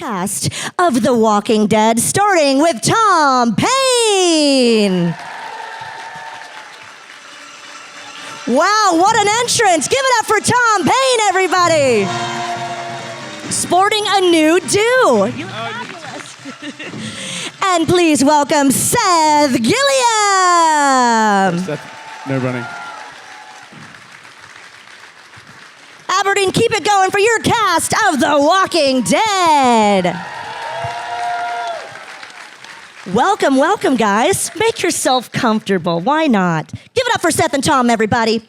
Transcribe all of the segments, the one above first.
cast of The Walking Dead, starting with Tom Payne. Wow, what an entrance. Give it up for Tom Payne, everybody. Sporting a new do. You look fabulous. And please welcome Seth Gilliam. Seth, no running. Aberdeen, keep it going for your cast of The Walking Dead. Welcome, welcome, guys. Make yourself comfortable. Why not? Give it up for Seth and Tom, everybody.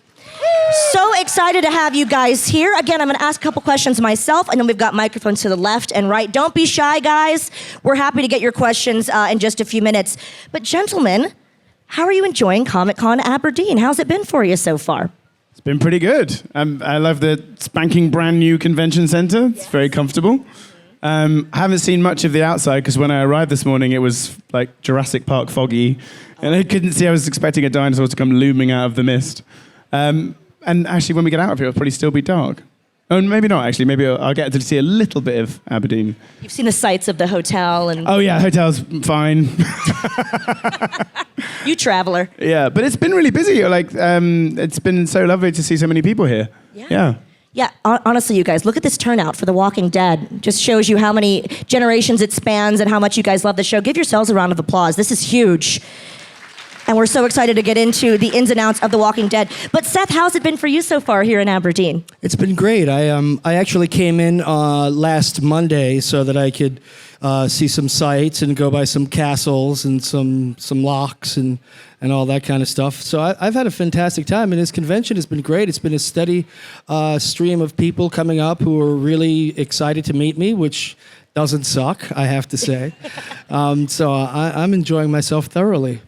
So excited to have you guys here. Again, I'm going to ask a couple questions myself, and then we've got microphones to the left and right. Don't be shy, guys. We're happy to get your questions in just a few minutes. But gentlemen, how are you enjoying Comic-Con Aberdeen? How's it been for you so far? It's been pretty good. I love the spanking brand new convention center. It's very comfortable. I haven't seen much of the outside because when I arrived this morning, it was like Jurassic Park foggy. And I couldn't see, I was expecting a dinosaur to come looming out of the mist. And actually, when we get out of here, it'll probably still be dark. Oh, maybe not, actually. Maybe I'll get to see a little bit of Aberdeen. You've seen the sights of the hotel and... Oh, yeah, hotel's fine. You traveler. Yeah, but it's been really busy. Like, it's been so lovely to see so many people here. Yeah. Yeah, honestly, you guys, look at this turnout for The Walking Dead. Just shows you how many generations it spans and how much you guys love the show. Give yourselves a round of applause. This is huge. And we're so excited to get into the ins and outs of The Walking Dead. But Seth, how's it been for you so far here in Aberdeen? It's been great. I actually came in last Monday so that I could see some sights and go by some castles and some locks and all that kind of stuff. So I've had a fantastic time, and this convention has been great. It's been a steady stream of people coming up who are really excited to meet me, which doesn't suck, I have to say. So I'm enjoying myself thoroughly.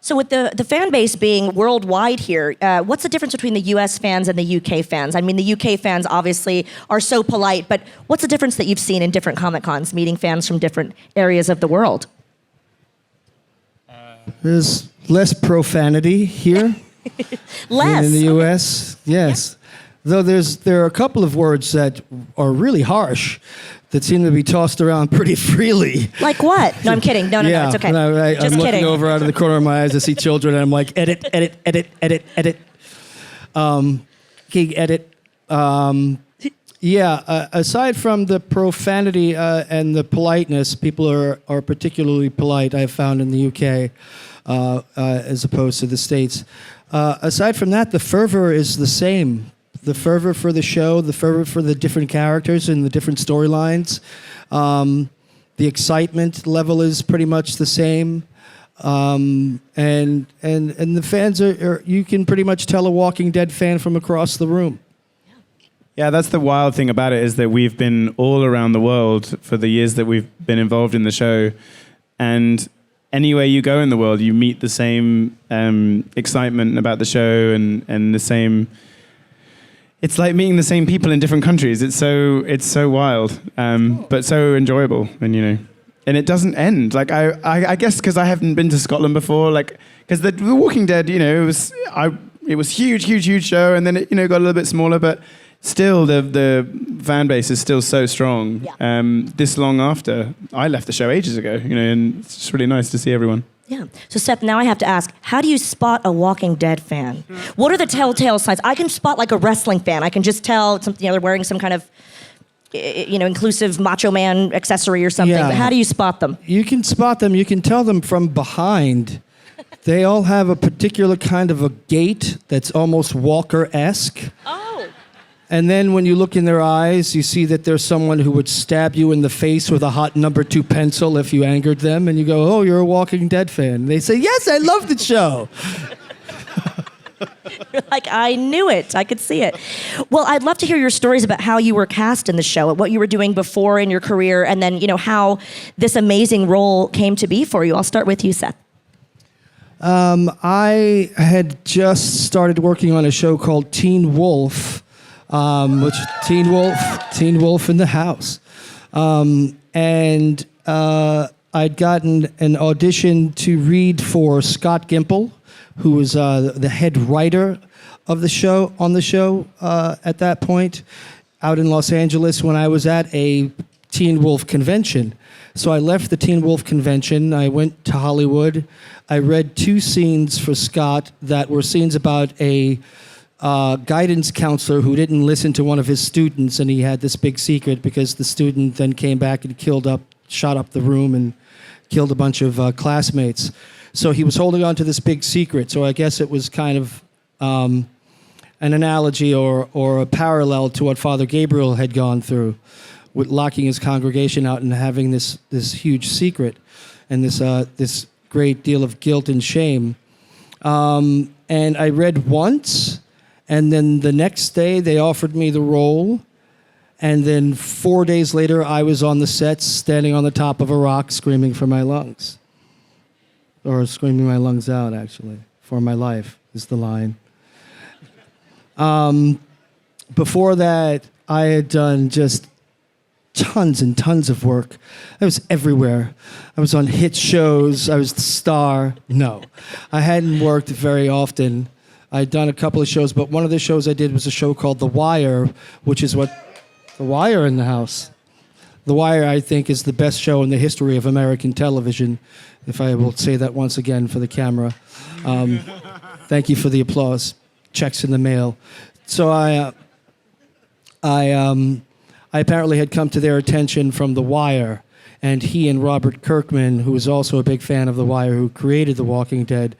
So with the fan base being worldwide here, what's the difference between the US fans and the UK fans? I mean, the UK fans obviously are so polite, but what's the difference that you've seen in different Comic-Cons, meeting fans from different areas of the world? There's less profanity here Less? than in the US, yes. Yeah. Though there are a couple of words that are really harsh that seem to be tossed around pretty freely. Like what? No, I'm kidding. No, it's okay. I'm looking over out of the corner of my eyes to see children, and I'm like, edit. Okay, edit. Aside from the profanity and the politeness, people are particularly polite, I've found in the UK, as opposed to the States. Aside from that, the fervor is the same. The fervor for the show, the fervor for the different characters and the different storylines. The excitement level is pretty much the same. And the fans are, you can pretty much tell a Walking Dead fan from across the room. Yeah, that's the wild thing about it, is that we've been all around the world for the years that we've been involved in the show. And anywhere you go in the world, you meet the same excitement about the show and the same... It's like meeting the same people in different countries. It's so wild, but so enjoyable, and it doesn't end. Like I guess because I haven't been to Scotland before, like because the Walking Dead, it was huge show, and then it got a little bit smaller, but still the fan base is still so strong. Yeah. This long after I left the show ages ago, and it's just really nice to see everyone. Yeah. So, Seth, now I have to ask, how do you spot a Walking Dead fan? What are the telltale signs? I can spot like a wrestling fan. I can just tell something, they're wearing some kind of, inclusive Macho Man accessory or something. Yeah. But how do you spot them? You can spot them. You can tell them from behind. They all have a particular kind of a gait that's almost Walker-esque. Oh. And then when you look in their eyes, you see that there's someone who would stab you in the face with a hot number 2 pencil if you angered them. And you go, oh, you're a Walking Dead fan. And they say, yes, I love the show. You're like, I knew it. I could see it. Well, I'd love to hear your stories about how you were cast in the show, what you were doing before in your career, and then, how this amazing role came to be for you. I'll start with you, Seth. I had just started working on a show called Teen Wolf. Which Teen Wolf in the house, and I'd gotten an audition to read for Scott Gimple, who was the head writer of the show at that point, out in Los Angeles when I was at a Teen Wolf convention. So I left the Teen Wolf convention. I went to Hollywood. I read 2 scenes for Scott that were scenes about a guidance counselor who didn't listen to one of his students, and he had this big secret because the student then came back and shot up the room and killed a bunch of classmates. So he was holding on to this big secret. So I guess it was kind of an analogy or a parallel to what Father Gabriel had gone through, with locking his congregation out and having this huge secret and this great deal of guilt and shame. And I read once, and then the next day they offered me the role. And then 4 days later, I was on the set, standing on the top of a rock, screaming for my lungs. Or screaming my lungs out, actually. For my life is the line. Before that, I had done just tons and tons of work. I was everywhere. I was on hit shows. I was the star. No, I hadn't worked very often. I'd done a couple of shows, but one of the shows I did was a show called The Wire, which is what... The Wire in the house. The Wire, I think, is the best show in the history of American television, if I will say that once again for the camera. Thank you for the applause. Checks in the mail. So I apparently had come to their attention from The Wire, and he and Robert Kirkman, who was also a big fan of The Wire, who created The Walking Dead,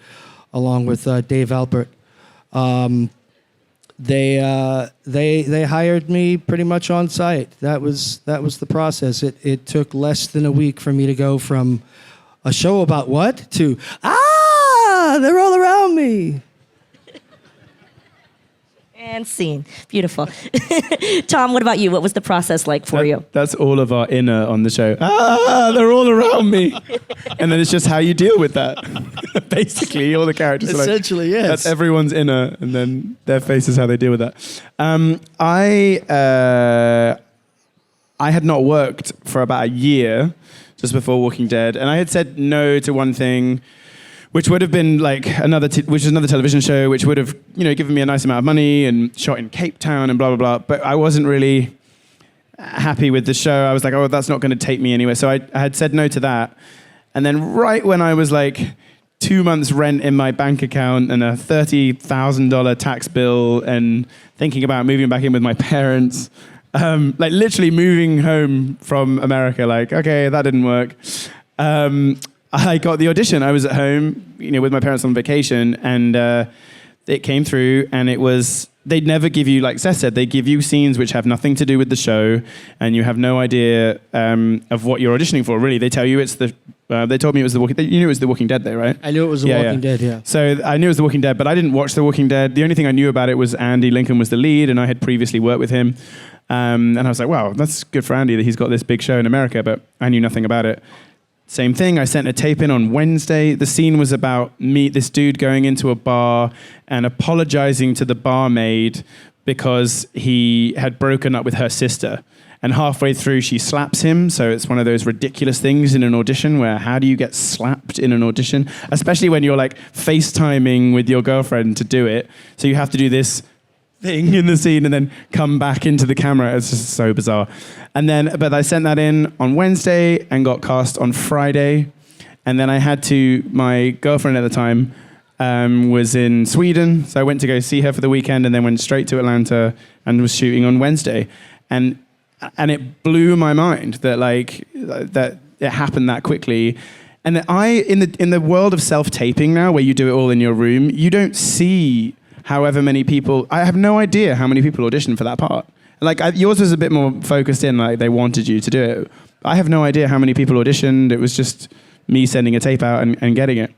along with Dave Alpert, they hired me pretty much on site. That was the process. It took less than a week for me to go from a show about what to they're all around me. And scene. Beautiful. Tom, what about you? What was the process like for you? That's all of our inner on the show. They're all around me. And then it's just how you deal with that. Basically, all the characters essentially, are like, yes. That's everyone's inner, and then their face is how they deal with that. I had not worked for about a year just before Walking Dead, and I had said no to one thing, which would have been like another television show, which would have, given me a nice amount of money and shot in Cape Town and blah, blah, blah. But I wasn't really happy with the show. I was like, that's not going to take me anywhere. So I had said no to that. And then right when I was like 2 months rent in my bank account and a $30,000 tax bill and thinking about moving back in with my parents, like literally moving home from America, like, okay, that didn't work. I got the audition. I was at home, with my parents on vacation, and it came through, and it was, they'd never give you, like Seth said, they give you scenes which have nothing to do with the show, and you have no idea of what you're auditioning for, really. They tell you it's they told me it was The Walking Dead. You knew it was The Walking Dead, though, right? I knew it was The Walking Dead, yeah. So I knew it was The Walking Dead, but I didn't watch The Walking Dead. The only thing I knew about it was Andy Lincoln was the lead, and I had previously worked with him. And I was like, wow, that's good for Andy that he's got this big show in America, but I knew nothing about it. Same thing, I sent a tape in on Wednesday. The scene was about this dude going into a bar and apologizing to the barmaid because he had broken up with her sister. And halfway through, she slaps him. So it's one of those ridiculous things in an audition where how do you get slapped in an audition? Especially when you're like FaceTiming with your girlfriend to do it. So you have to do this thing in the scene and then come back into the camera. It's just so bizarre. But I sent that in on Wednesday and got cast on Friday. And then my girlfriend at the time was in Sweden. So I went to go see her for the weekend and then went straight to Atlanta and was shooting on Wednesday. And it blew my mind that it happened that quickly. And that in the world of self-taping now, where you do it all in your room, you don't see however many people. I have no idea how many people auditioned for that part. Yours was a bit more focused in, like they wanted you to do it. I have no idea how many people auditioned. It was just me sending a tape out and getting it.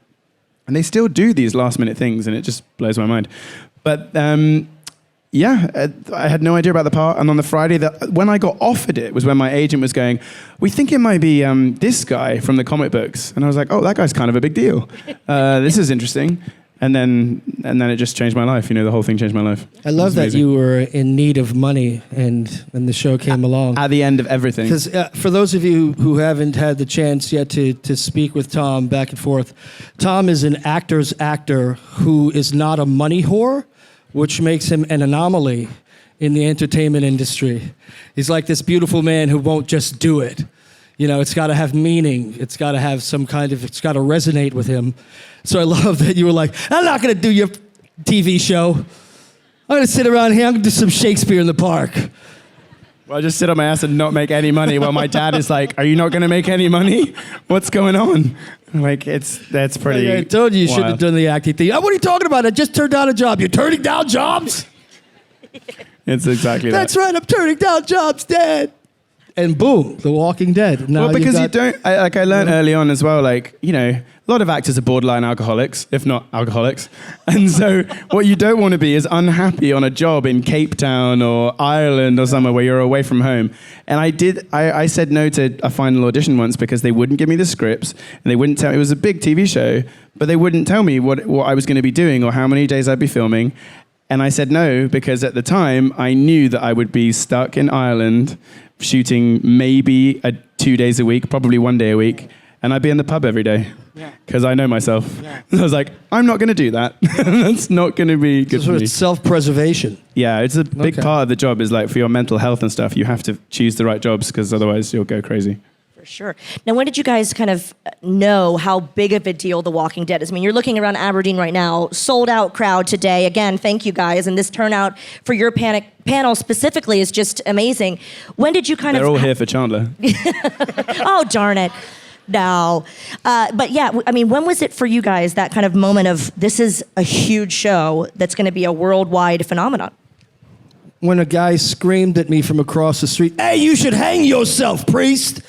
And they still do these last minute things, and it just blows my mind. But I had no idea about the part. And on the Friday, when I got offered it, was when my agent was going, we think it might be this guy from the comic books. And I was like, oh, that guy's kind of a big deal. This is interesting. And then it just changed my life. The whole thing changed my life. I love that you were in need of money and the show came along. At the end of everything. Because for those of you who haven't had the chance yet to speak with Tom back and forth, Tom is an actor's actor who is not a money whore, which makes him an anomaly in the entertainment industry. He's like this beautiful man who won't just do it. You know, it's got to have meaning. It's got to have some it's got to resonate with him. So I love that you were like, I'm not going to do your TV show. I'm going to sit around here. I'm going to do some Shakespeare in the Park. Well, I just sit on my ass and not make any money while my dad is like, are you not going to make any money? What's going on? Like, that's pretty I told you should have wild. done the acting thing. What are you talking about? I just turned down a job. You're turning down jobs? It's exactly that. That's right. I'm turning down jobs, Dad. And boom, The Walking Dead. Now Well, because you've got- I learned early on as well, like, you know, a lot of actors are borderline alcoholics, if not alcoholics. And so what you don't want to be is unhappy on a job in Cape Town or Ireland or somewhere where you're away from home. And I said no to a final audition once because they wouldn't give me the scripts and they wouldn't tell me, it was a big TV show, but they wouldn't tell me what I was going to be doing or how many days I'd be filming. And I said no because at the time I knew that I would be stuck in Ireland shooting maybe 2 days a week, probably 1 day a week, and I'd be in the pub every day because I know myself. Yeah. I was like, I'm not going to do that. That's not going to be good for me. It's self-preservation. Yeah, it's a big part of the job is like for your mental health and stuff, you have to choose the right jobs because otherwise you'll go crazy. For sure. Now, when did you guys kind of know how big of a deal The Walking Dead is? I mean, you're looking around Aberdeen right now, sold out crowd today. Again, thank you guys. And this turnout for your panel specifically is just amazing. When did you kind They're of... all here for Chandler. Oh, darn it. No. But yeah, I mean, when was it for you guys, that kind of moment of this is a huge show that's going to be a worldwide phenomenon? When a guy screamed at me from across the street, "Hey, you should hang yourself, priest!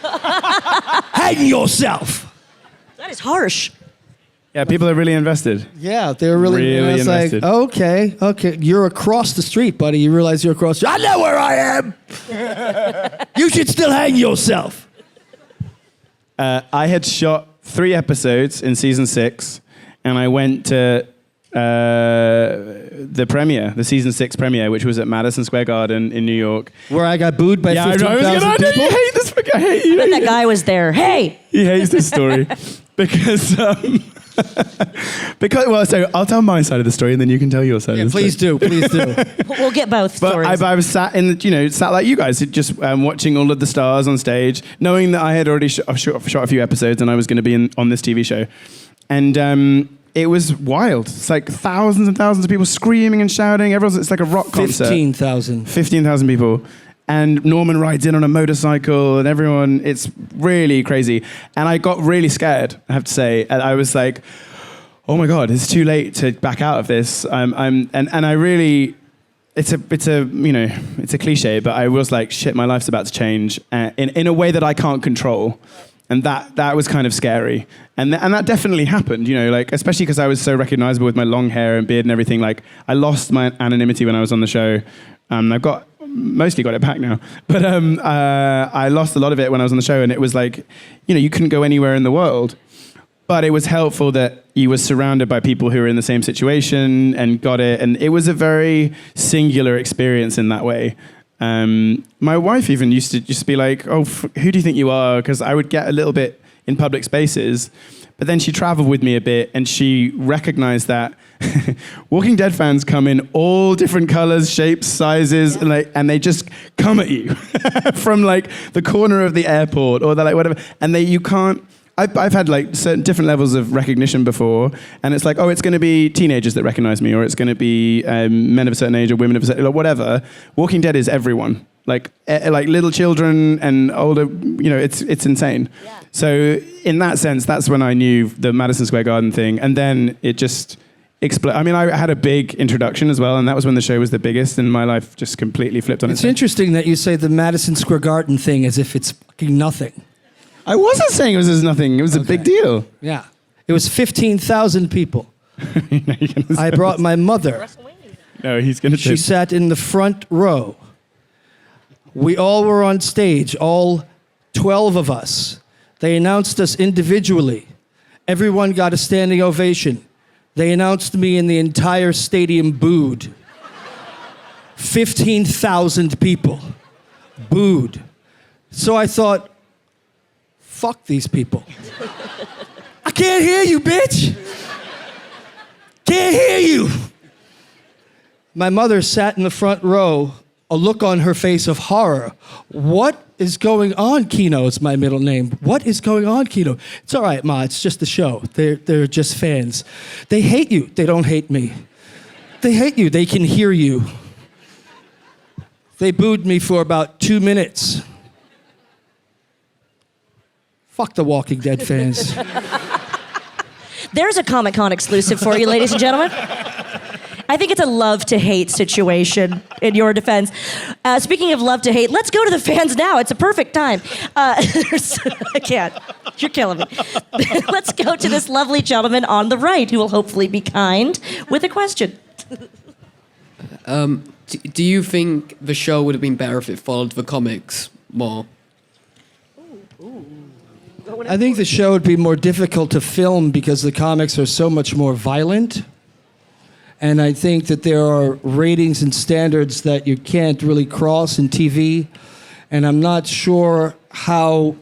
Hang yourself!" That is harsh. Yeah, people are really invested. Yeah, they were really Really and I was invested. like, okay, you're across the street, buddy. You realize you're across the street. I know where I am! You should still hang yourself. I had shot 3 episodes in season 6, and I went to the premiere, the season 6 premiere, which was at Madison Square Garden in New York. Where I got booed by Yeah, I 15,000 know. people? You hate this. I hate you. And that guy was there. Hey! He hates this story because so I'll tell my side of the story and then you can tell your side. Yeah, of the please story. do, please do. We'll get both But stories. I was sat like you guys, just watching all of the stars on stage, knowing that I had already shot a few episodes and I was going to be on this TV show, and it was wild. It's like thousands and thousands of people screaming and shouting. It's like a rock concert. 15,000. 15,000 people. And Norman rides in on a motorcycle and everyone, it's really crazy. And I got really scared, I have to say. And I was like, oh my God, it's too late to back out of this. And I really, it's a cliche, but I was like, shit, my life's about to change in a way that I can't control. And that was kind of scary. And that definitely happened, like, especially because I was so recognizable with my long hair and beard and everything. Like, I lost my anonymity when I was on the show. I've mostly got it back now. But I lost a lot of it when I was on the show. And it was like, you couldn't go anywhere in the world. But it was helpful that you were surrounded by people who were in the same situation and got it. And it was a very singular experience in that way. My wife even used to just be like, oh, who do you think you are? Because I would get a little bit in public spaces. But then she traveled with me a bit and she recognized that Walking Dead fans come in all different colors, shapes, sizes, and they just come at you from like the corner of the airport or they're like whatever. And you can't. I've had like certain different levels of recognition before, and it's like, oh, it's going to be teenagers that recognize me, or it's going to be men of a certain age or women of a certain, or whatever. Walking Dead is everyone, like little children and older. It's insane. Yeah. So in that sense, that's when I knew the Madison Square Garden thing, and then it just exploded. I mean, I had a big introduction as well, and that was when the show was the biggest, and my life just completely flipped on its head. It's interesting that you say the Madison Square Garden thing as if it's fucking nothing. I wasn't saying it was nothing. It was a big deal. Yeah. It was 15,000 people. I brought my mother. No, he's going to She sat in the front row. We all were on stage, all 12 of us. They announced us individually. Everyone got a standing ovation. They announced me and the entire stadium booed. 15,000 people booed. So I thought, fuck these people. I can't hear you, bitch. Can't hear you. My mother sat in the front row, a look on her face of horror. What is going on, Kino? It's my middle name. What is going on, Kino? It's all right, Ma. It's just a show. They're just fans. They hate you. They don't hate me. They hate you. They can hear you. They booed me for about 2 minutes. Fuck the Walking Dead fans. There's a Comic-Con exclusive for you, ladies and gentlemen. I think it's a love-to-hate situation in your defense. Speaking of love-to-hate, let's go to the fans now. It's a perfect time. I can't. You're killing me. Let's go to this lovely gentleman on the right who will hopefully be kind with a question. Do you think the show would have been better if it followed the comics more? I think the show would be more difficult to film because the comics are so much more violent. And I think that there are ratings and standards that you can't really cross in TV. And I'm not sure how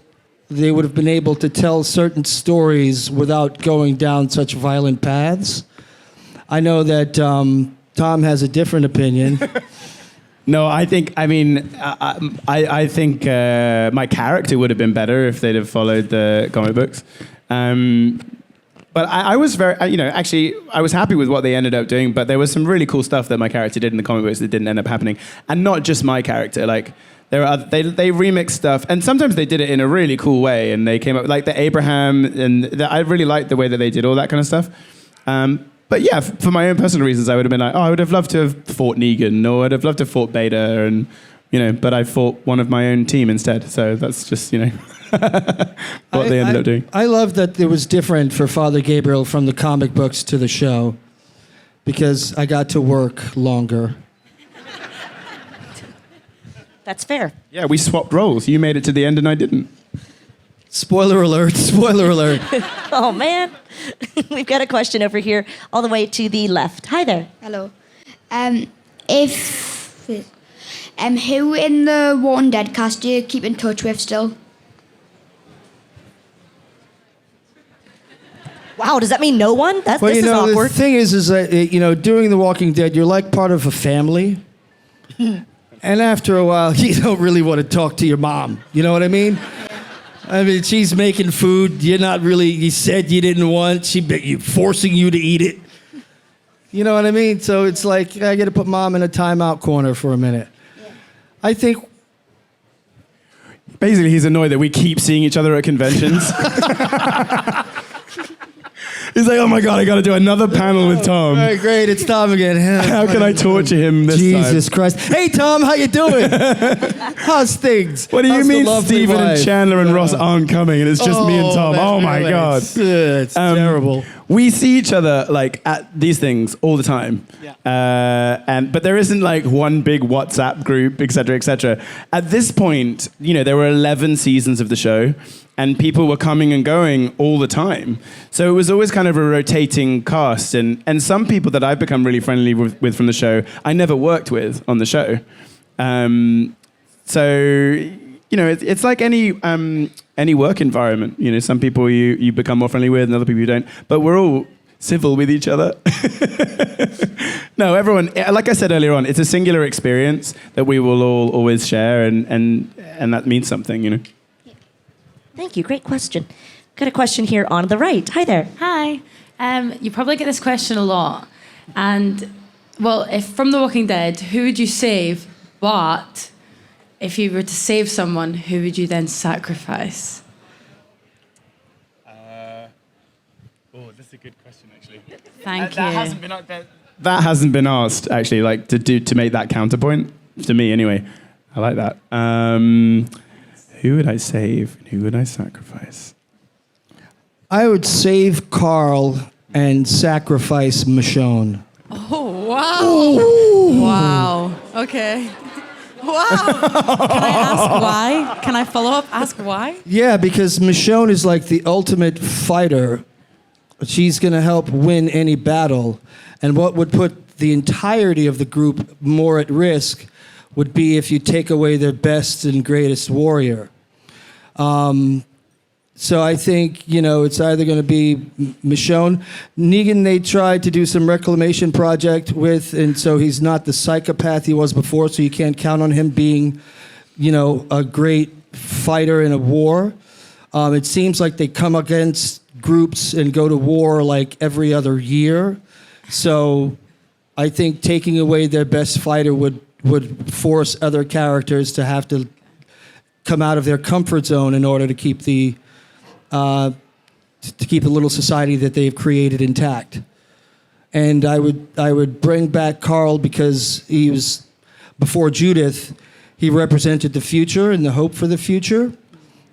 they would have been able to tell certain stories without going down such violent paths. I know that Tom has a different opinion. No, I think my character would have been better if they'd have followed the comic books. But I was actually, I was happy with what they ended up doing, but there was some really cool stuff that my character did in the comic books that didn't end up happening. And not just my character, like, there are they remixed stuff, and sometimes they did it in a really cool way, and they came up, like the Abraham, and I really liked the way that they did all that kind of stuff. But yeah, for my own personal reasons, I would have been like, I would have loved to have fought Negan, or I'd have loved to have fought Beta, and, but I fought one of my own team instead, so that's just, what they ended up doing. I love that it was different for Father Gabriel from the comic books to the show, because I got to work longer. That's fair. Yeah, we swapped roles. You made it to the end and I didn't. Spoiler alert, spoiler alert. Oh, man. We've got a question over here, all the way to the left. Hi there. Hello. Who in the Walking Dead cast do you keep in touch with still? Wow, does that mean no one? This is awkward. The thing is that, doing The Walking Dead, you're like part of a family. And after a while, you don't really want to talk to your mom. You know what I mean? I mean, she's making food. You said you didn't want. She forcing you to eat it. You know what I mean? So it's like, I got to put mom in a timeout corner for a minute. Yeah. I think... Basically, he's annoyed that we keep seeing each other at conventions. He's like, oh my God, I got to do another panel with Tom. All right, great, it's Tom again. How can I torture him this time? Jesus Christ. Hey, Tom, how you doing? How's things? What do you mean Stephen and Chandler and Ross aren't coming and it's just me and Tom? Oh my God. It's terrible. We see each other like at these things all the time. Yeah. But there isn't like one big WhatsApp group, et cetera, et cetera. At this point, there were 11 seasons of the show. And people were coming and going all the time. So it was always kind of a rotating cast. And some people that I've become really friendly with from the show, I never worked with on the show. It's like any work environment. Some people you become more friendly with and other people you don't. But we're all civil with each other. No, everyone, like I said earlier on, it's a singular experience that we will all always share. And that means something, Thank you. Great question. Got a question here on the right. Hi there. Hi. You probably get this question a lot. And, well, if from The Walking Dead, who would you save? But if you were to save someone, who would you then sacrifice? That's a good question, actually. Thank you. That hasn't been asked, actually, like to make that counterpoint, to me anyway. I like that. Who would I save and who would I sacrifice? I would save Carl and sacrifice Michonne. Oh, wow. Ooh. Wow. Okay. Wow. Can I ask why? Can I follow up? Ask why? Yeah, because Michonne is like the ultimate fighter. She's going to help win any battle. And what would put the entirety of the group more at risk would be if you take away their best and greatest warrior. So I think, it's either going to be Michonne. Negan, they tried to do some reclamation project with, and so he's not the psychopath he was before, so you can't count on him being, a great fighter in a war. It seems like they come against groups and go to war like every other year. So I think taking away their best fighter would force other characters to have to come out of their comfort zone in order to keep the little society that they've created intact. And I would bring back Carl because he was, before Judith, he represented the future and the hope for the future.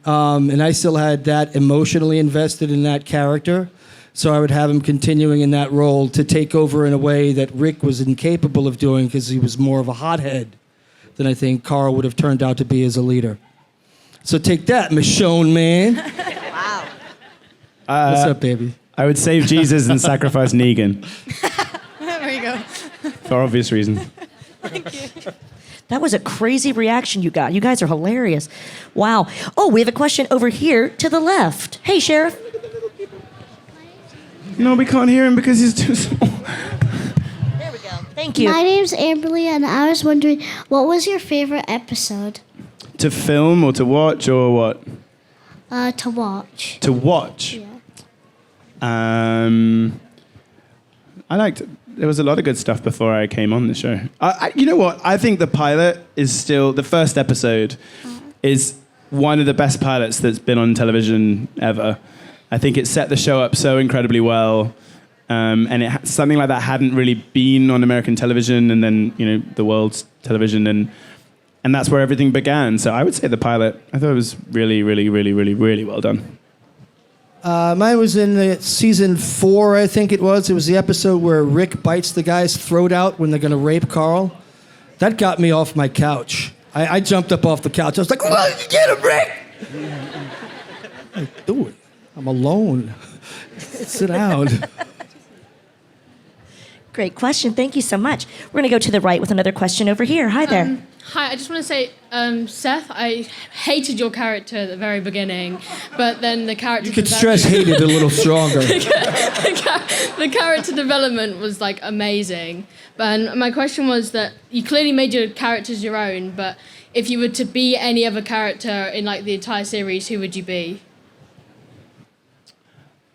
And I still had that emotionally invested in that character. So I would have him continuing in that role to take over in a way that Rick was incapable of doing because he was more of a hothead than I think Carl would have turned out to be as a leader. So take that, Michonne, man. Wow. What's up, baby? I would save Jesus and sacrifice Negan. There you go. For obvious reasons. That was a crazy reaction you got. You guys are hilarious. Wow. Oh, we have a question over here to the left. Hey, Sheriff. No, we can't hear him because he's too small. There we go. Thank you. My name's Amberly, and I was wondering, what was your favorite episode To film or to watch or what? to watch? To watch. Yeah. I liked. There was a lot of good stuff before I came on the show. You know what? I think the pilot is still the first episode is one of the best pilots that's been on television ever. I think it set the show up so incredibly well, and something like that hadn't really been on American television, and then the world's television, and that's where everything began. So I would say the pilot. I thought it was really, really, really, really, really well done. Mine was in season 4, I think it was. It was the episode where Rick bites the guy's throat out when they're going to rape Carl. That got me off my couch. I jumped up off the couch. I was like, "Oh, get him, Rick!" Do it. I'm alone. Sit down. Great question. Thank you so much. We're going to go to the right with another question over here. Hi there. Hi, I just want to say, Seth, I hated your character at the very beginning, but then the character... You could stress hated a little stronger. The character development was, amazing. And my question was that you clearly made your characters your own, but if you were to be any other character in, the entire series, who would you be?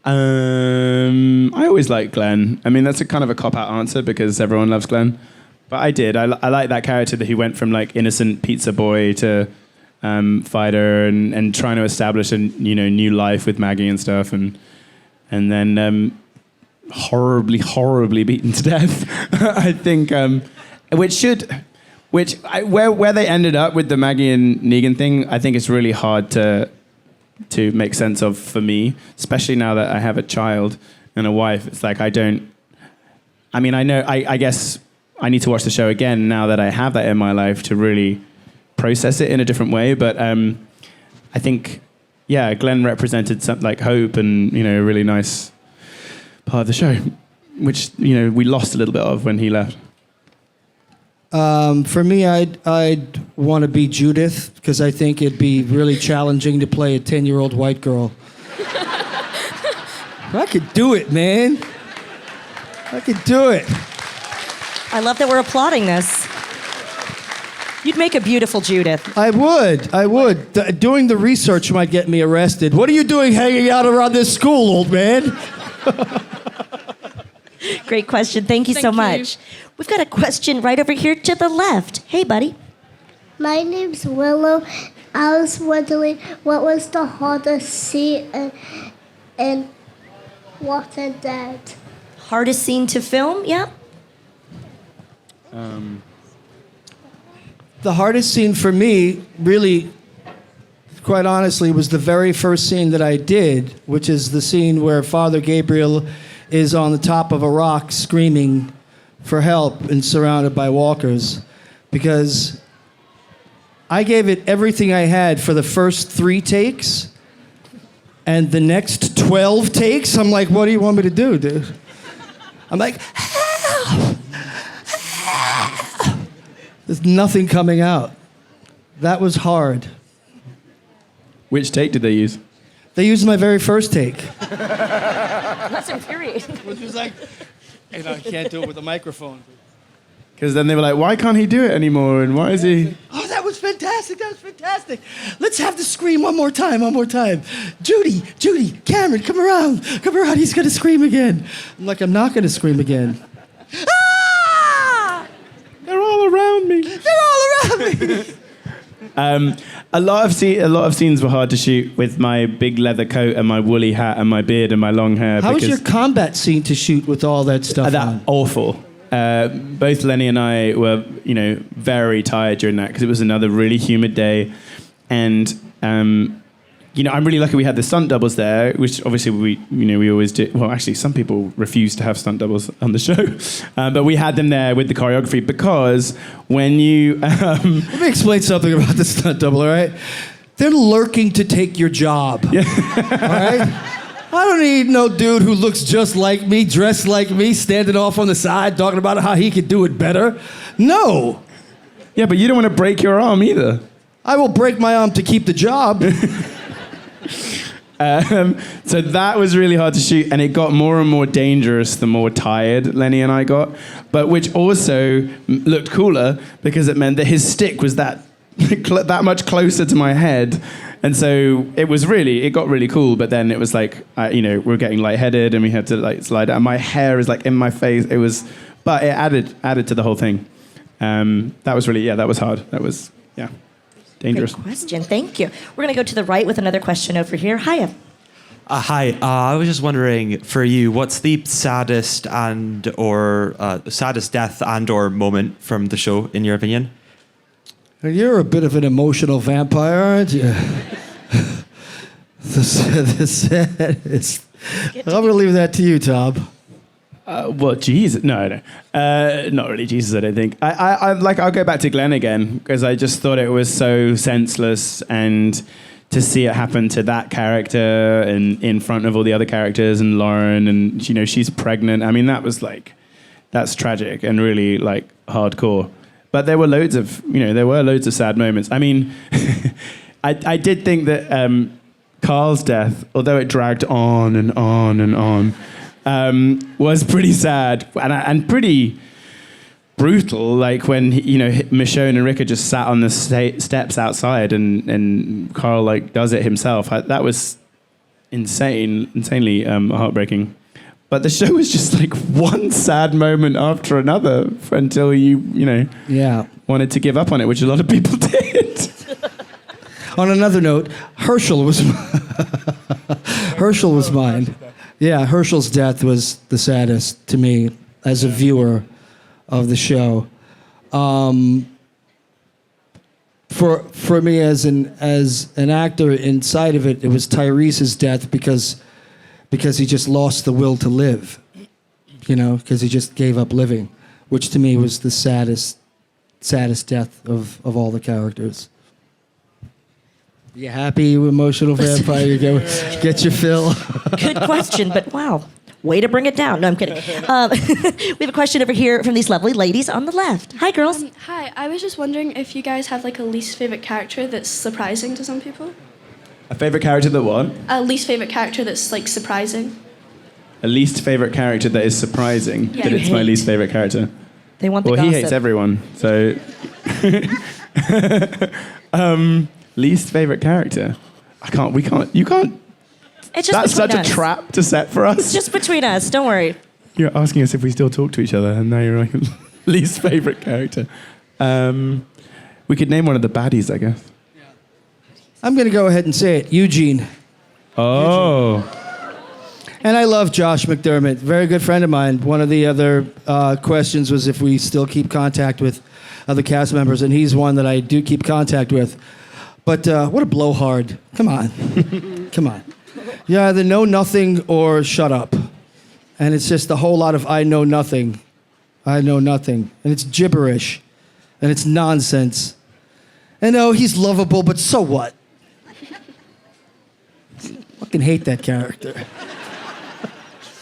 I always liked Glenn. I mean, that's a kind of a cop-out answer because everyone loves Glenn. But I did. I like that character that he went from innocent pizza boy to fighter and trying to establish a new life with Maggie and stuff, and then horribly beaten to death. I think where they ended up with the Maggie and Negan thing, I think it's really hard to make sense of for me, especially now that I have a child and a wife. It's like I guess I need to watch the show again now that I have that in my life to really process it in a different way. But I think, Glenn represented something like hope and, a really nice part of the show, which, we lost a little bit of when he left. For me, I'd want to be Judith because I think it'd be really challenging to play a 10-year-old white girl. I could do it, man. I could do it. I love that we're applauding this. You'd make a beautiful Judith. I would. Doing the research might get me arrested. What are you doing hanging out around this school, old man? Great question. Thank you so much. We've got a question right over here to the left. Hey, buddy. My name's Willow. I was wondering, what was the hardest scene in Walking Dead? Hardest scene to film? Yeah. The hardest scene for me, really, quite honestly, was the very first scene that I did, which is the scene where Father Gabriel is on the top of a rock screaming for help and surrounded by walkers. Because I gave it everything I had for the first 3 takes, and the next 12 takes, I'm like, what do you want me to do, dude? I'm like, help! There's nothing coming out. That was hard. Which take did they use? They used my very first take. That's infuriating. Which was like, I can't do it with a microphone. Because then they were like, why can't he do it anymore? And why is he? Oh, that was fantastic. That was fantastic. Let's have the scream one more time. Judy, Cameron, come around. He's going to scream again. I'm like, I'm not going to scream again. Ah! They're all around me. A lot of scenes were hard to shoot with my big leather coat and my woolly hat and my beard and my long hair. How was your combat scene to shoot with all that stuff on? Awful. Both Lenny and I were, very tired during that because it was another really humid day, and I'm really lucky we had the stunt doubles there, which obviously we always do. Well, actually, some people refuse to have stunt doubles on the show, but we had them there with the choreography because when you Let me explain something about the stunt double. All right, they're lurking to take your job. Yeah. All right. I don't need no dude who looks just like me, dressed like me, standing off on the side, talking about how he could do it better. No. Yeah, but you don't want to break your arm either. I will break my arm to keep the job. So that was really hard to shoot, and it got more and more dangerous the more tired Lenny and I got, but which also looked cooler because it meant that his stick was that much closer to my head. And so it got really cool, but then it was like, we're getting lightheaded and we had to slide out. My hair is in my face. But it added to the whole thing. That was that was hard. That was, dangerous. Great question, thank you. We're gonna go to the right with another question over here. Hiya. Hi, I was just wondering for you, what's the saddest saddest death and or moment from the show, in your opinion? You're a bit of an emotional vampire, aren't you? the saddest. I'm going to leave that to you, Tom. Well, Jesus, no, not really Jesus. I don't think. I'll go back to Glenn again because I just thought it was so senseless, and to see it happen to that character and in front of all the other characters and Lauren, and she's pregnant. I mean, that's tragic and really hardcore. But there were loads of sad moments. I mean, I did think that Carl's death, although it dragged on and on and on, was pretty sad and pretty brutal. Like when Michonne and Rick just sat on the steps outside, and Carl does it himself. That was insanely heartbreaking. But the show was just one sad moment after another until you wanted to give up on it, which a lot of people did. On another note, Herschel was mine. Yeah, Herschel's death was the saddest to me as a viewer of the show. For me as an actor inside of it, it was Tyrese's death because he just lost the will to live, because he just gave up living, which to me was the saddest death of all the characters. You happy, you emotional vampire? You get your fill? Good question, but wow, way to bring it down. No, I'm kidding. We have a question over here from these lovely ladies on the left. Hi, girls. Hi, I was just wondering if you guys have a least favorite character that's surprising to some people? A favorite character that what? A least favorite character that's surprising. A least favorite character that is surprising. Yeah. That it's my least favorite character. They want the Well, gossip. he hates everyone, so. Least favorite character. You can't. It's just That's between such us. a trap to set for us. It's just between us. Don't worry. You're asking us if we still talk to each other, and now you're least favorite character. We could name one of the baddies, I guess. I'm going to go ahead and say it. Eugene. Oh. And I love Josh McDermott, very good friend of mine. One of the other questions was if we still keep contact with other cast members, and he's one that I do keep contact with. But what a blowhard. Come on. Come on. You either know nothing or shut up. And it's just a whole lot of I know nothing. I know nothing. And it's gibberish. And it's nonsense. And no, he's lovable, but so what? Fucking hate that character. I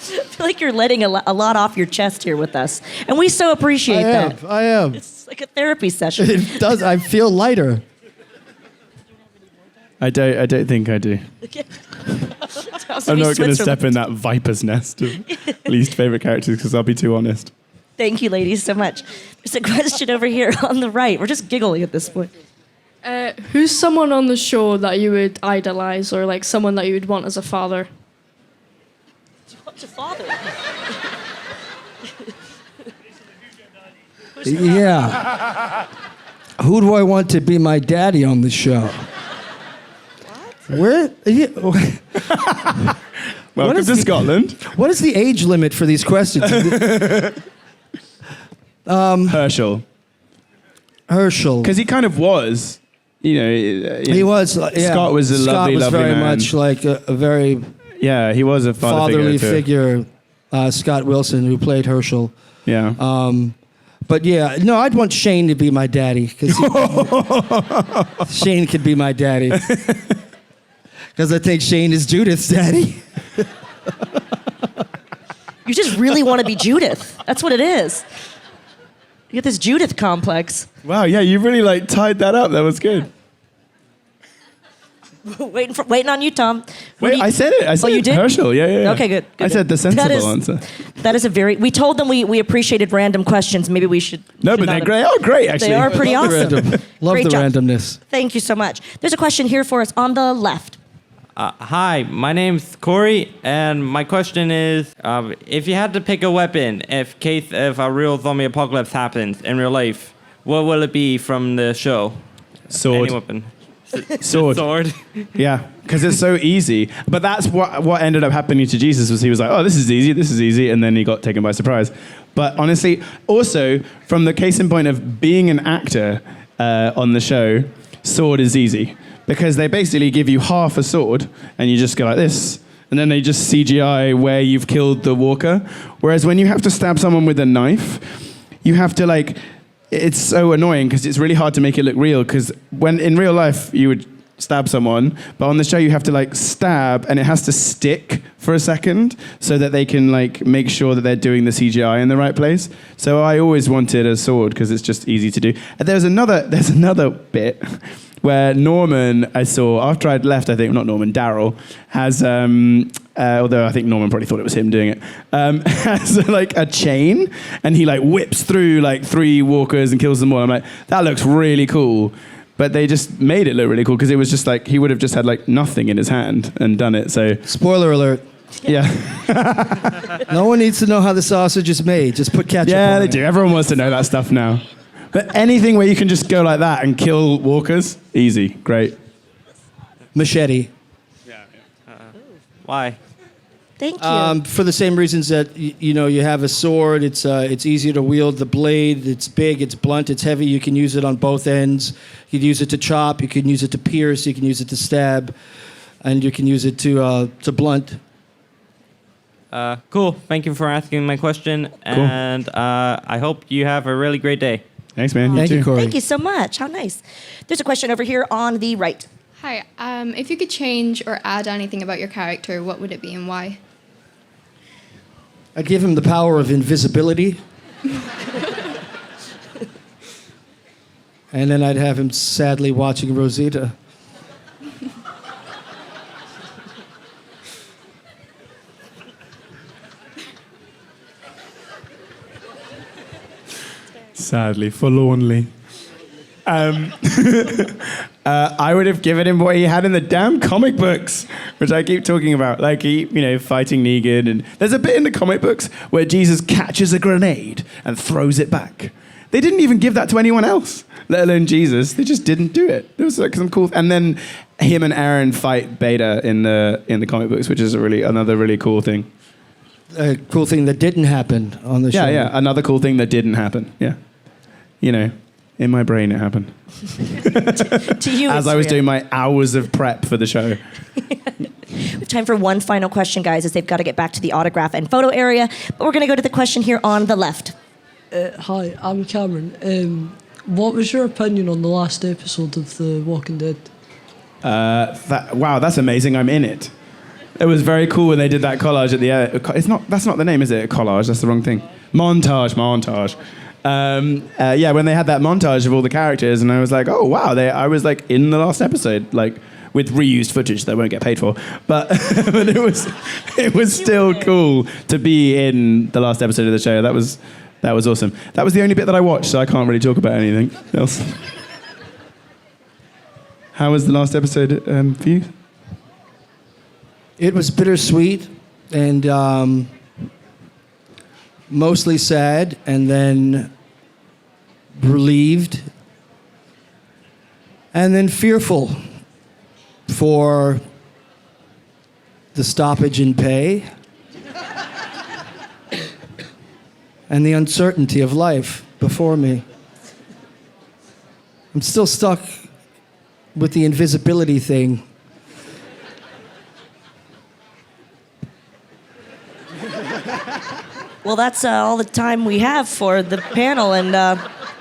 feel like you're letting a lot off your chest here with us. And we so appreciate that. I am. It's like a therapy session. It does. I feel lighter. I don't think I do. I'm not going to step in that viper's nest of least favorite characters because I'll be too honest. Thank you, ladies, so much. There's a question over here on the right. We're just giggling at this point. Who's someone on the show that you would idolize, or like someone that you would want as a father? What's a father? Yeah. Who do I want to be my daddy on the show? Where? Welcome to Scotland. What is the age limit for these questions? Herschel. Because he kind of was. He was. Yeah. Scott was a lovely very man. much like a very he was a fatherly figure. Scott Wilson, who played Herschel. Yeah. But yeah, no, I'd want Shane to be my daddy because Shane could be my daddy. Because I think Shane is Judith's daddy. You just really want to be Judith. That's what it is. You get this Judith complex. Wow, yeah, you really tied that up. That was good. Waiting on you, Tom. Wait, I said it. I said you did? Herschel. Yeah. Okay, good. I said the sensible answer. That is a very. We told them we appreciated random questions. Maybe we should. No, but they're great. Oh, great! Actually, they are pretty awesome. Love Great the job. randomness. Thank you so much. There's a question here for us on the left. Hi, my name's Corey, and my question is, if you had to pick a weapon, if a real zombie apocalypse happens in real life, what will it be from the show? Sword. Any weapon. Sword. Sword. Yeah, because it's so easy. But that's what ended up happening to Jesus was he was like, oh, this is easy, and then he got taken by surprise. But honestly, also, from the case in point of being an actor on the show, sword is easy. Because they basically give you half a sword, and you just go like this, and then they just CGI where you've killed the walker. Whereas when you have to stab someone with a knife, you have to it's so annoying because it's really hard to make it look real. Because when in real life you would stab someone, but on the show you have to stab, and it has to stick for a second so that they can make sure that they're doing the CGI in the right place. So I always wanted a sword because it's just easy to do. And there's another bit where Norman, I saw, after I'd left, I think, not Norman, Daryl, has, although I think Norman probably thought it was him doing it, has a chain, and he whips through 3 walkers and kills them all. I'm like, that looks really cool. But they just made it look really cool because it was just he would have just had nothing in his hand and done it, so. Spoiler alert. Yeah. No one needs to know how the sausage is made. Just put ketchup on it. Yeah, they do. Everyone wants to know that stuff now. But anything where you can just go like that and kill walkers, easy, great. Machete. Why? Thank you. For the same reasons that you have a sword. It's easier to wield the blade. It's big. It's blunt. It's heavy. You can use it on both ends. You can use it to chop. You can use it to pierce. You can use it to stab, and you can use it to blunt. Cool. Thank you for asking my question, and I hope you have a really great day. Thanks, man. Thank you, Corey. Thank you so much. How nice. There's a question over here on the right. Hi. If you could change or add anything about your character, what would it be and why? I'd give him the power of invisibility. And then I'd have him sadly watching Rosita. Sadly, forlornly. I would have given him what he had in the damn comic books, which I keep talking about. Fighting Negan. And there's a bit in the comic books where Jesus catches a grenade and throws it back. They didn't even give that to anyone else, let alone Jesus. They just didn't do it. It was some cool. And then him and Aaron fight Beta in the comic books, which is another really cool thing. A cool thing that didn't happen on the show. Yeah. Another cool thing that didn't happen. Yeah. In my brain it happened. To you, as I was doing my hours of prep for the show. We have time for one final question, guys, as they've got to get back to the autograph and photo area. But we're going to go to the question here on the left. Hi, I'm Cameron. What was your opinion on the last episode of The Walking Dead? Wow, that's amazing. I'm in it. It was very cool when they did that collage at the end. That's not the name, is it? A collage. That's the wrong thing. Montage. When they had that montage of all the characters, and I was like, oh wow, I was in the last episode, with reused footage that I won't get paid for. But, but it was still cool to be in the last episode of the show. That was awesome. That was the only bit that I watched, so I can't really talk about anything else. How was the last episode for you? It was bittersweet and mostly sad, and then relieved, and then fearful for the stoppage in pay and the uncertainty of life before me. I'm still stuck with the invisibility thing. Well, that's all the time we have for the panel, and I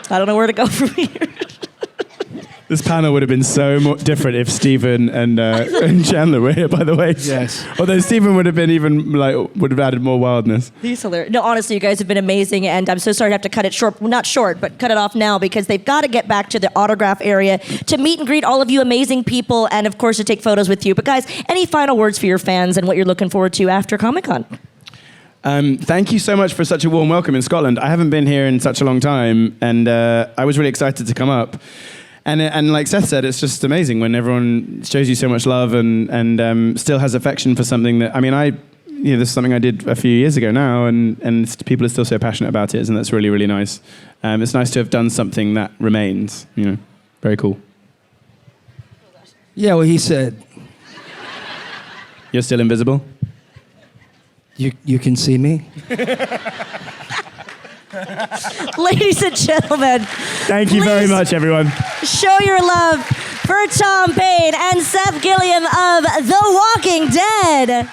don't know where to go from here. This panel would have been so different if Stephen and Chandler were here, by the way. Yes. Although Stephen would have been would have added more wildness. He's hilarious. No, honestly, you guys have been amazing, and I'm so sorry to have to cut it short. Well, not short, but cut it off now because they've got to get back to the autograph area to meet and greet all of you amazing people, and of course to take photos with you. But guys, any final words for your fans and what you're looking forward to after Comic-Con? Thank you so much for such a warm welcome in Scotland. I haven't been here in such a long time, and I was really excited to come up. And like Seth said, it's just amazing when everyone shows you so much love and still has affection for something that, I mean, this is something I did a few years ago now, and people are still so passionate about it, and that's really, really nice. It's nice to have done something that remains, very cool. Yeah, well, he said. You're still invisible? You can see me? Ladies and gentlemen. Thank you very much, everyone. Show your love for Tom Payne and Seth Gilliam of The Walking Dead.